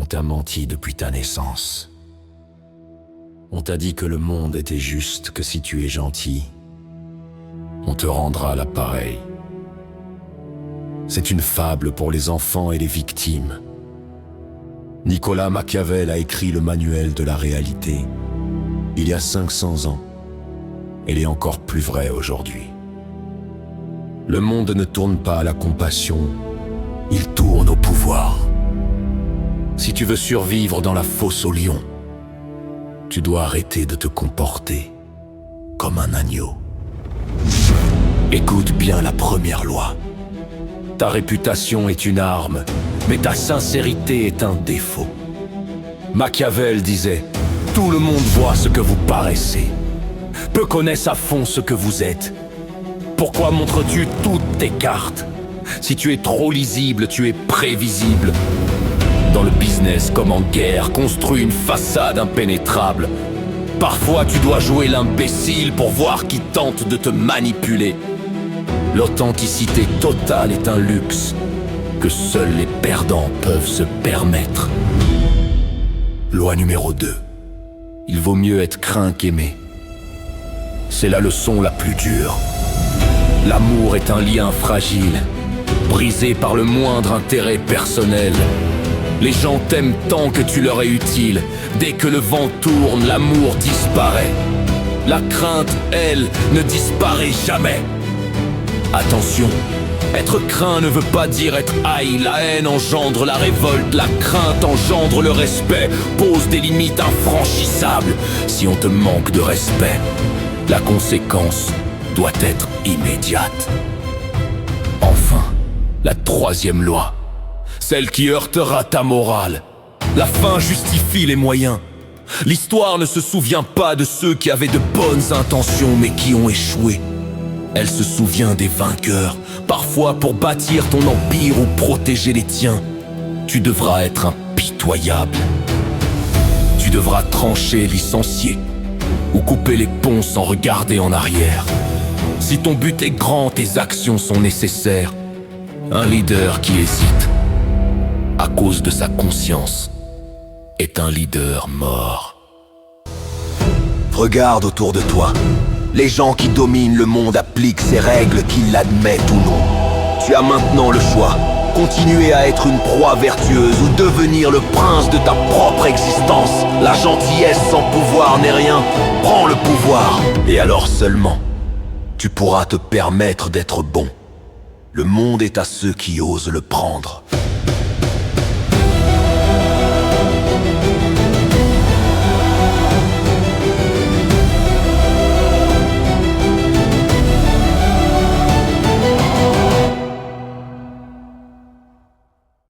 On t'a menti depuis ta naissance. On t'a dit que le monde était juste, que si tu es gentil, on te rendra l'appareil. C'est une fable pour les enfants et les victimes. Nicolas Machiavel a écrit le manuel de la réalité il y a 500 ans. Elle est encore plus vraie aujourd'hui. Le monde ne tourne pas à la compassion, il tourne au pouvoir. Si tu veux survivre dans la fosse aux lions, tu dois arrêter de te comporter comme un agneau. Écoute bien la première loi. Ta réputation est une arme, mais ta sincérité est un défaut. Machiavel disait « Tout le monde voit ce que vous paraissez. Peu connaissent à fond ce que vous êtes. Pourquoi montres-tu toutes tes cartes? Si tu es trop lisible, tu es prévisible. Dans le business comme en guerre, construis une façade impénétrable. Parfois tu dois jouer l'imbécile pour voir qui tente de te manipuler. L'authenticité totale est un luxe que seuls les perdants peuvent se permettre. Loi numéro 2. Il vaut mieux être craint qu'aimé. C'est la leçon la plus dure. L'amour est un lien fragile, brisé par le moindre intérêt personnel. Les gens t'aiment tant que tu leur es utile. Dès que le vent tourne, l'amour disparaît. La crainte, elle, ne disparaît jamais. Attention, être craint ne veut pas dire être haï. La haine engendre la révolte, la crainte engendre le respect. Pose des limites infranchissables si on te manque de respect. La conséquence doit être immédiate. Enfin, la troisième loi, celle qui heurtera ta morale. La fin justifie les moyens. L'histoire ne se souvient pas de ceux qui avaient de bonnes intentions mais qui ont échoué. Elle se souvient des vainqueurs. Parfois, pour bâtir ton empire ou protéger les tiens, tu devras être impitoyable. Tu devras trancher, licencier ou couper les ponts sans regarder en arrière. Si ton but est grand, tes actions sont nécessaires. Un leader qui hésite à cause de sa conscience est un leader mort. Regarde autour de toi. Les gens qui dominent le monde appliquent ces règles, qu'ils l'admettent ou non. Tu as maintenant le choix. Continuer à être une proie vertueuse ou devenir le prince de ta propre existence. La gentillesse sans pouvoir n'est rien. Prends le pouvoir. Et alors seulement, tu pourras te permettre d'être bon. Le monde est à ceux qui osent le prendre.